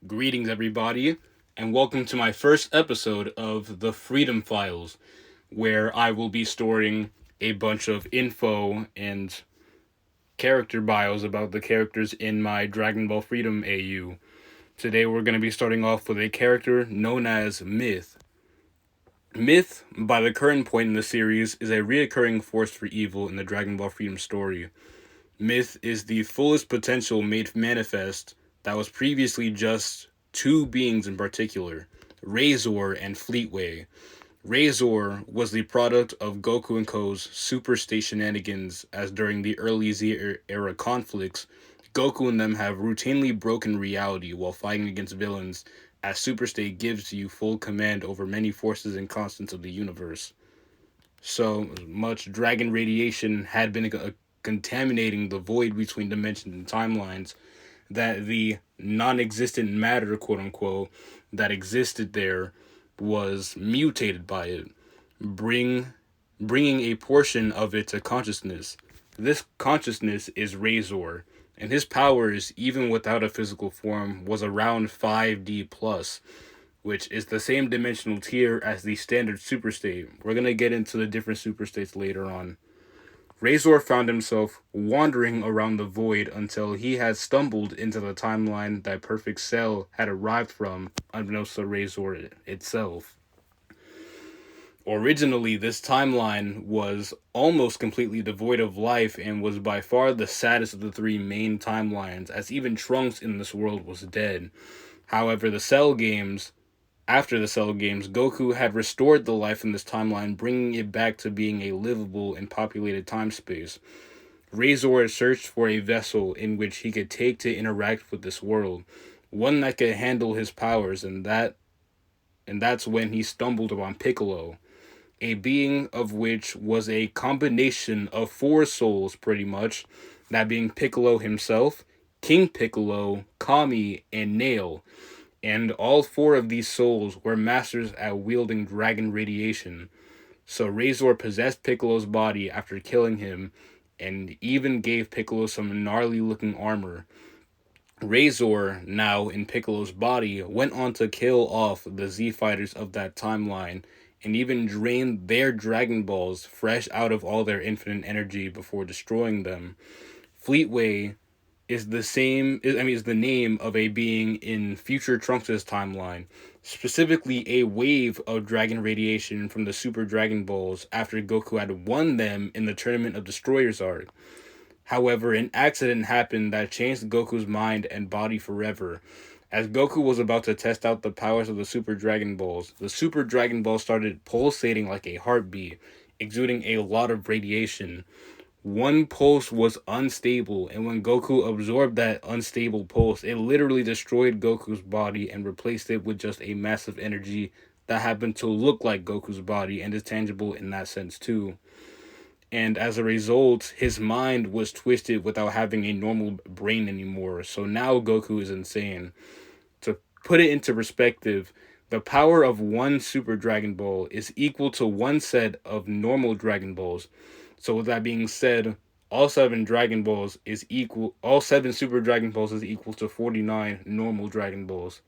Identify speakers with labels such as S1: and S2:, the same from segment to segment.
S1: Greetings, everybody, and welcome to my first episode of the Freedom Files, where I will be storing a bunch of info and character bios about the characters in my Dragon Ball Freedom AU. Today, we're going to be starting off with a character known as Myth. Myth, by the current point in the series, is a reoccurring force for evil in the Dragon Ball Freedom story. Myth is the fullest potential made manifest that was previously just two beings in particular, Razor and Fleetway. Razor was the product of Goku and Co.'s Super State shenanigans, as during the early Z era conflicts, Goku and them have routinely broken reality while fighting against villains, as Super State gives you full command over many forces and constants of the universe. So much dragon radiation had been contaminating the void between dimensions and timelines that the non-existent matter, quote unquote, that existed there was mutated by it, bring bringing a portion of it to consciousness. This consciousness is Razor, and his powers, even without a physical form, was around 5D plus, which is the same dimensional tier as the standard super state. We're gonna get into the different super states later on. Razor found himself wandering around the void until he had stumbled into the timeline that Perfect Cell had arrived from, unbeknownst to Razor itself. Originally, this timeline was almost completely devoid of life and was by far the saddest of the three main timelines, as even Trunks in this world was dead. However, after the Cell games, Goku had restored the life in this timeline, bringing it back to being a livable and populated time space. Razor searched for a vessel in which he could take to interact with this world, one that could handle his powers, and that's when he stumbled upon Piccolo, a being of which was a combination of four souls, pretty much, that being Piccolo himself, King Piccolo, Kami, and Nail. And all four of these souls were masters at wielding dragon radiation. So Razor possessed Piccolo's body after killing him, and even gave Piccolo some gnarly looking armor. Razor, now in Piccolo's body, went on to kill off the Z fighters of that timeline, and even drained their Dragon Balls fresh out of all their infinite energy before destroying them. Fleetway is the name of a being in future Trunks' timeline, specifically a wave of dragon radiation from the Super Dragon Balls after Goku had won them in the Tournament of Destroyers arc. However, an accident happened that changed Goku's mind and body forever. As Goku was about to test out the powers of the Super Dragon Balls, the Super Dragon Ball started pulsating like a heartbeat, exuding a lot of radiation. One pulse was unstable, and when Goku absorbed that unstable pulse, it literally destroyed Goku's body and replaced it with just a massive energy that happened to look like Goku's body and is tangible in that sense too. And as a result, his mind was twisted without having a normal brain anymore. So now Goku is insane. To put it into perspective, the power of one Super Dragon Ball is equal to one set of normal Dragon Balls. So with that being said, all seven Super Dragon Balls is equal to 49 normal Dragon Balls.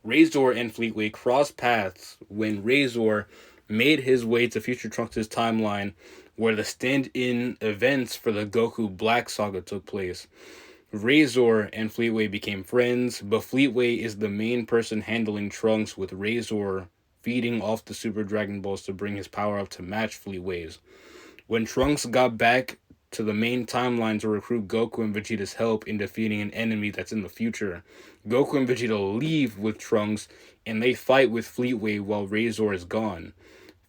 S1: Razor and Fleetway crossed paths when Razor made his way to Future Trunks' timeline, where the stand-in events for the Goku Black Saga took place. Razor and Fleetway became friends, but Fleetway is the main person handling Trunks, with Razor feeding off the Super Dragon Balls to bring his power up to match Fleetway's. When Trunks got back to the main timeline to recruit Goku and Vegeta's help in defeating an enemy that's in the future, Goku and Vegeta leave with Trunks and they fight with Fleetway while Razor is gone.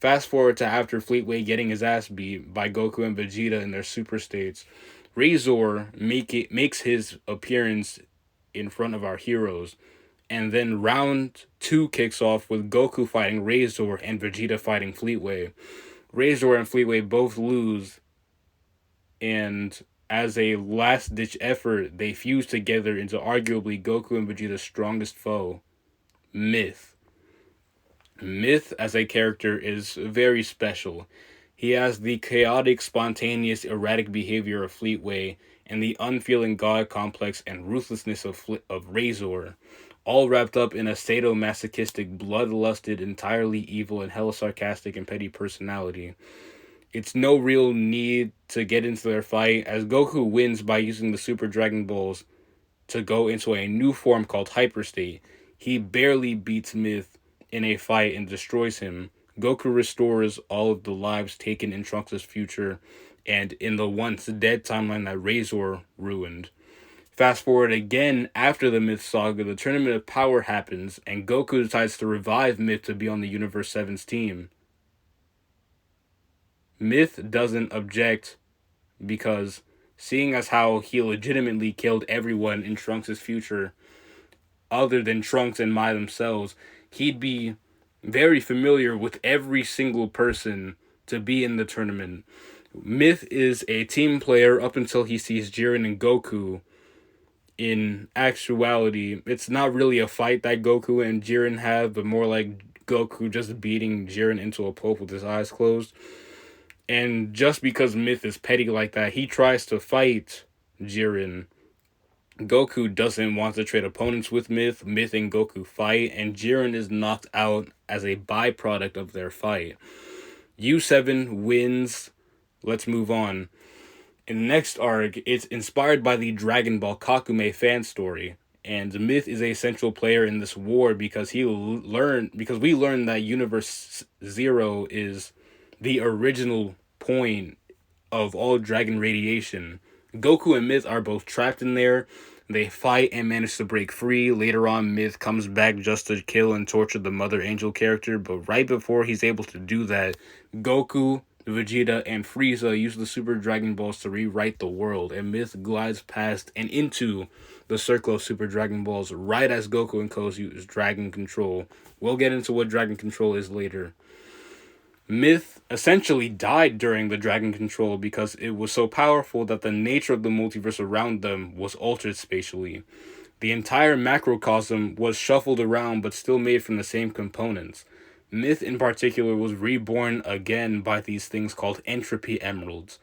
S1: Fast forward to after Fleetway getting his ass beat by Goku and Vegeta in their super states, Razor makes his appearance in front of our heroes, and then round 2 kicks off with Goku fighting Razor and Vegeta fighting Fleetway. Razor and Fleetway both lose, and as a last ditch effort, they fuse together into arguably Goku and Vegeta's strongest foe, Myth. Myth as a character is very special. He has the chaotic, spontaneous, erratic behavior of Fleetway, and the unfeeling god complex and ruthlessness of Razor, all wrapped up in a sadomasochistic, bloodlusted, entirely evil, and hella sarcastic and petty personality. It's no real need to get into their fight, as Goku wins by using the Super Dragon Balls to go into a new form called Hyperstate. He barely beats Myth in a fight and destroys him. Goku restores all of the lives taken in Trunks' future and in the once dead timeline that Razor ruined. Fast forward again after the Myth Saga, the Tournament of Power happens, and Goku decides to revive Myth to be on the Universe 7's team. Myth doesn't object because, seeing as how he legitimately killed everyone in Trunks' future, other than Trunks and Mai themselves, he'd be very familiar with every single person to be in the tournament. Myth is a team player up until he sees Jiren and Goku. In actuality, it's not really a fight that Goku and Jiren have, but more like Goku just beating Jiren into a pulp with his eyes closed. And just because Myth is petty like that, he tries to fight Jiren. Goku doesn't want to trade opponents with Myth. Myth and Goku fight, and Jiren is knocked out as a byproduct of their fight. U7 wins. Let's move on. In the next arc, it's inspired by the Dragon Ball Kakume fan story, and Myth is a central player in this war because we learned that Universe 0 is the original point of all Dragon radiation. Goku and Myth are both trapped in there. They fight and manage to break free. Later on, Myth comes back just to kill and torture the Mother Angel character, but right before he's able to do that, Goku, Vegeta, and Frieza use the Super Dragon Balls to rewrite the world, and Myth glides past and into the circle of Super Dragon Balls right as Goku and Co use Dragon Control. We'll get into what Dragon Control is later. Myth essentially died during the Dragon Control because it was so powerful that the nature of the multiverse around them was altered spatially. The entire macrocosm was shuffled around but still made from the same components. Myth in particular was reborn again by these things called entropy emeralds.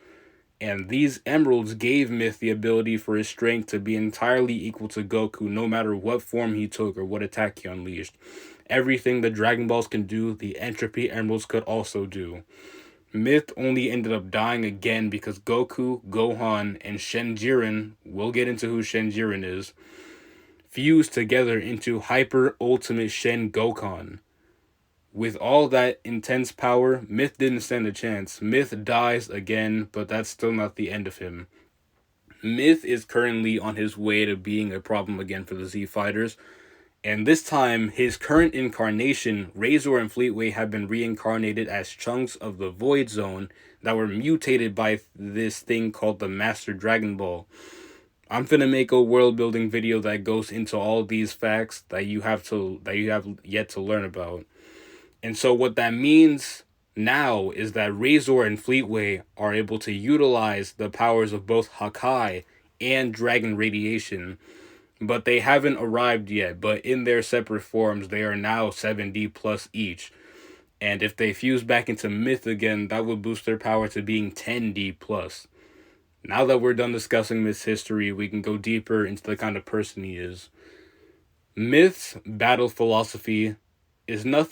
S1: And these emeralds gave Myth the ability for his strength to be entirely equal to Goku no matter what form he took or what attack he unleashed. Everything the Dragon Balls can do, the entropy emeralds could also do. Myth only ended up dying again because Goku, Gohan, and Shenjiren, we'll get into who Shenjiren is, fused together into Hyper Ultimate Shen Gokan. With all that intense power, Myth didn't stand a chance. Myth dies again, but that's still not the end of him. Myth is currently on his way to being a problem again for the Z Fighters, and this time, his current incarnation, Razor and Fleetway, have been reincarnated as chunks of the Void Zone that were mutated by this thing called the Master Dragon Ball. I'm finna make a world building video that goes into all these facts that you have yet to learn about. And so what that means now is that Razor and Fleetway are able to utilize the powers of both Hakai and Dragon Radiation, but they haven't arrived yet. But in their separate forms, they are now 7D plus each. And if they fuse back into Myth again, that would boost their power to being 10D plus. Now that we're done discussing Myth's history, we can go deeper into the kind of person he is. Myth's battle philosophy is not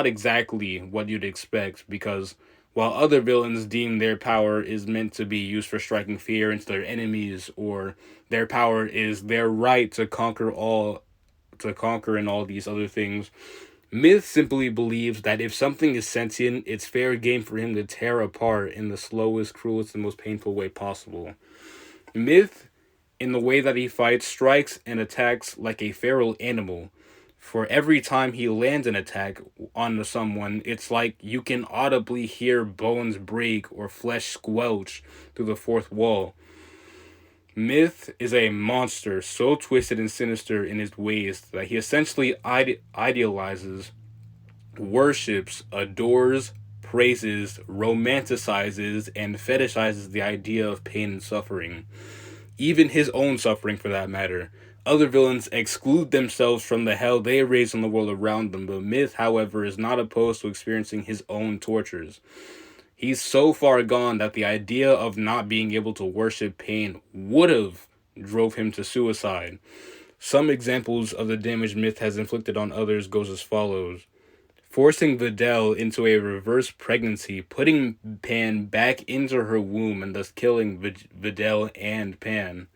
S1: exactly what you'd expect, because while other villains deem their power is meant to be used for striking fear into their enemies, or their power is their right to conquer and all these other things, Myth simply believes that if something is sentient, it's fair game for him to tear apart in the slowest, cruelest, and most painful way possible. Myth, in the way that he fights, strikes and attacks like a feral animal. For every time he lands an attack on someone, it's like you can audibly hear bones break or flesh squelch through the fourth wall. Myth is a monster so twisted and sinister in his ways that he essentially idealizes, worships, adores, praises, romanticizes, and fetishizes the idea of pain and suffering. Even his own suffering, for that matter. Other villains exclude themselves from the hell they raise in the world around them, but Myth, however, is not opposed to experiencing his own tortures. He's so far gone that the idea of not being able to worship pain would have drove him to suicide. Some examples of the damage Myth has inflicted on others goes as follows: forcing Videl into a reverse pregnancy, putting Pan back into her womb and thus killing Videl and Pan.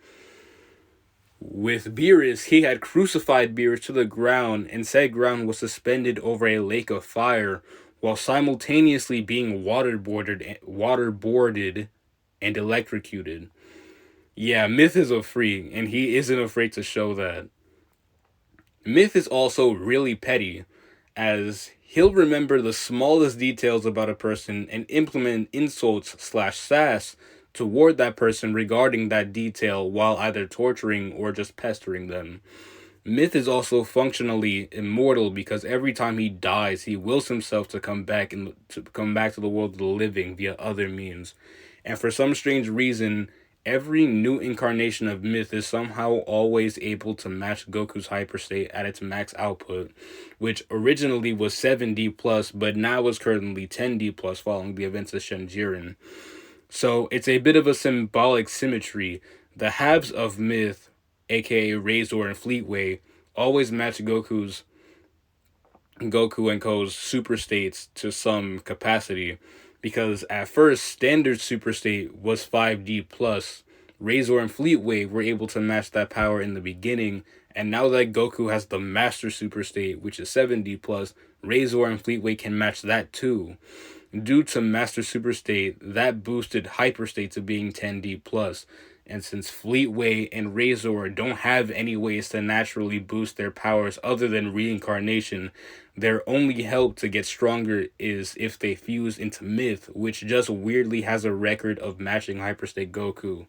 S1: With Beerus, he had crucified Beerus to the ground, and said ground was suspended over a lake of fire, while simultaneously being waterboarded and electrocuted. Yeah, Myth is a freak, and he isn't afraid to show that. Myth is also really petty, as he'll remember the smallest details about a person and implement insults slash sass toward that person regarding that detail while either torturing or just pestering them. Myth is also functionally immortal because every time he dies, he wills himself to come back to the world of the living via other means. And for some strange reason, every new incarnation of Myth is somehow always able to match Goku's hyperstate at its max output, which originally was 7D plus, but now is currently 10D plus following the events of Shenjiren. So it's a bit of a symbolic symmetry. The halves of Myth, aka Razor and Fleetway, always match Goku and Ko's super states to some capacity, because at first standard super state was 5D plus. Razor and Fleetway were able to match that power in the beginning, and now that Goku has the master super state, which is 7D plus, Razor and Fleetway can match that too. Due to master super state, that boosted hyper state to being 10D plus. And since Fleetway and Razor don't have any ways to naturally boost their powers other than reincarnation, their only help to get stronger is if they fuse into Myth, which just weirdly has a record of matching Hyperstate Goku.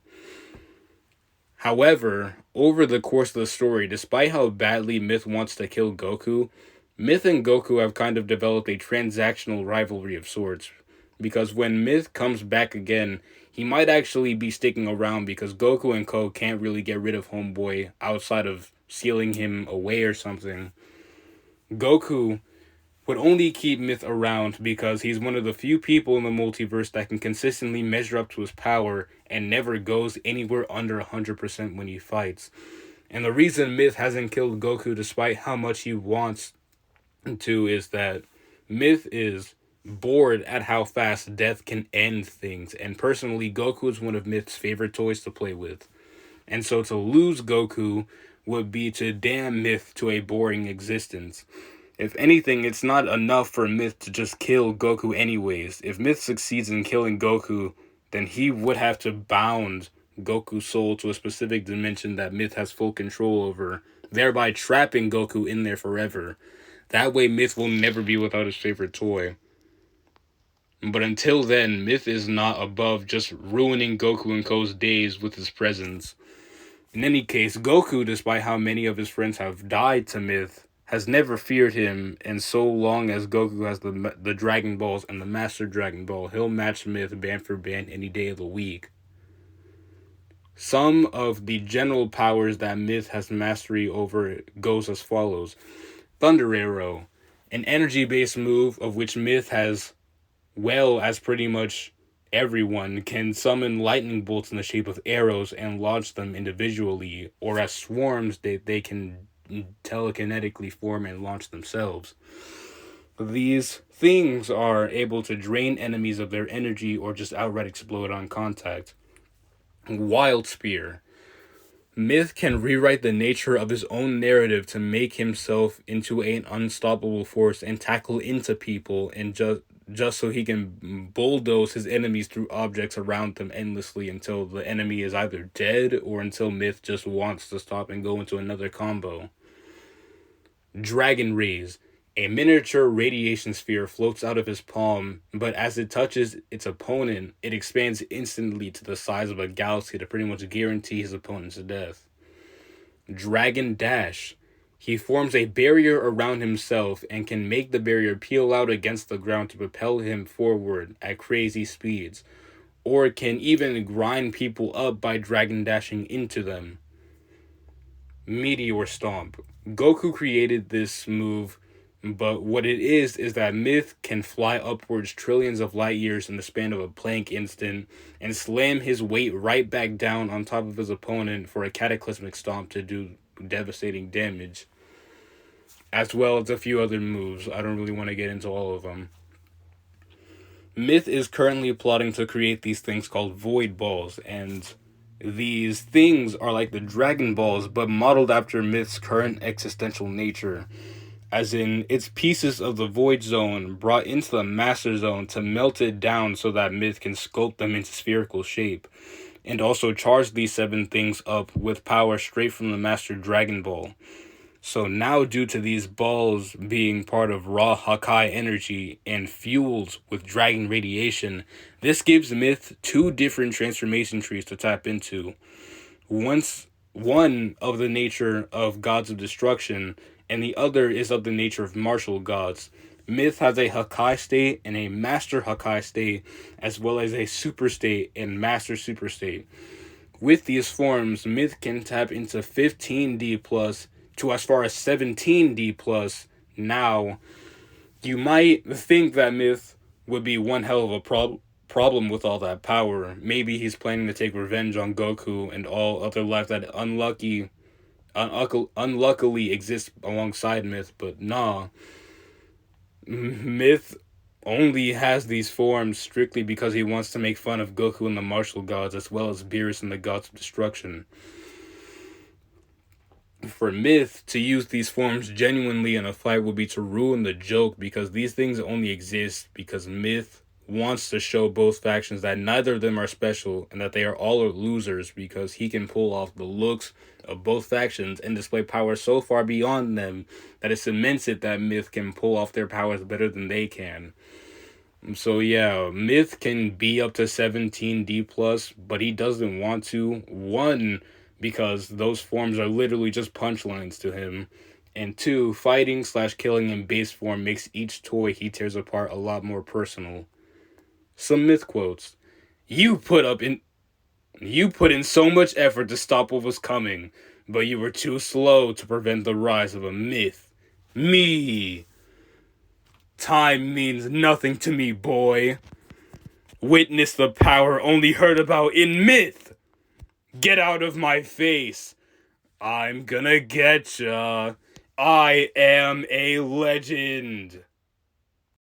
S1: However, over the course of the story, despite how badly Myth wants to kill Goku, Myth and Goku have kind of developed a transactional rivalry of sorts. Because when Myth comes back again, he might actually be sticking around because Goku and Ko can't really get rid of Homeboy outside of sealing him away or something. Goku would only keep Myth around because he's one of the few people in the multiverse that can consistently measure up to his power and never goes anywhere under 100% when he fights. And the reason Myth hasn't killed Goku despite how much he wants to is that Myth is bored at how fast death can end things, and personally Goku is one of Myth's favorite toys to play with. And so to lose Goku would be to damn Myth to a boring existence. If anything, it's not enough for Myth to just kill Goku anyways. If Myth succeeds in killing Goku, then he would have to bound Goku's soul to a specific dimension that Myth has full control over, thereby trapping Goku in there forever. That way Myth will never be without his favorite toy. But until then, Myth is not above just ruining Goku and Ko's days with his presence. In any case, Goku, despite how many of his friends have died to Myth, has never feared him, and so long as Goku has the Dragon Balls and the Master Dragon Ball, he'll match Myth band for band any day of the week. Some of the general powers that Myth has mastery over goes as follows. Thunder Arrow, an energy-based move of which Myth has, well as pretty much everyone, can summon lightning bolts in the shape of arrows and launch them individually, or as swarms that they can telekinetically form and launch themselves. These things are able to drain enemies of their energy or just outright explode on contact. Wild Spear. Myth can rewrite the nature of his own narrative to make himself into an unstoppable force and tackle into people, and just so he can bulldoze his enemies through objects around them endlessly until the enemy is either dead or until Myth just wants to stop and go into another combo. Dragon Rays. A miniature radiation sphere floats out of his palm, but as it touches its opponent, it expands instantly to the size of a galaxy to pretty much guarantee his opponent's death. Dragon Dash. He forms a barrier around himself and can make the barrier peel out against the ground to propel him forward at crazy speeds, or can even grind people up by dragon dashing into them. Meteor Stomp. Goku created this move But what it is that myth can fly upwards trillions of light years in the span of a Planck instant and slam his weight right back down on top of his opponent for a cataclysmic stomp to do devastating damage, as well as a few other moves. I don't really want to get into all of them. Myth is currently plotting to create these things called void balls, and these things are like the Dragon Balls, but modeled after Myth's current existential nature. As in, it's pieces of the Void Zone brought into the Master Zone to melt it down so that Myth can sculpt them into spherical shape, and also charge these 7 things up with power straight from the Master Dragon Ball. So now, due to these balls being part of raw Hakai energy and fueled with dragon radiation, this gives Myth 2 different transformation trees to tap into. One of the nature of gods of destruction, and the other is of the nature of martial gods. Myth has a Hakai state and a Master Hakai state, as well as a Super state and Master Super state. With these forms, Myth can tap into 15D plus to as far as 17D plus. Now, you might think that Myth would be one hell of a problem with all that power. Maybe he's planning to take revenge on Goku and all other life that unluckily exists alongside Myth, but nah. Myth only has these forms strictly because he wants to make fun of Goku and the martial gods, as well as Beerus and the gods of destruction. For Myth, to use these forms genuinely in a fight would be to ruin the joke, because these things only exist because Myth wants to show both factions that neither of them are special and that they are all losers, because he can pull off the looks of both factions and display power so far beyond them that it cements it that Myth can pull off their powers better than they can. So yeah, Myth can be up to 17D plus, but he doesn't want to. 1, because those forms are literally just punchlines to him. And 2, fighting/killing in base form makes each toy he tears apart a lot more personal. Some Myth quotes. You put in so much effort to stop what was coming, but you were too slow to prevent the rise of a myth. Me. Time means nothing to me, boy. Witness the power only heard about in myth. Get out of my face. I'm gonna getcha. I am a legend.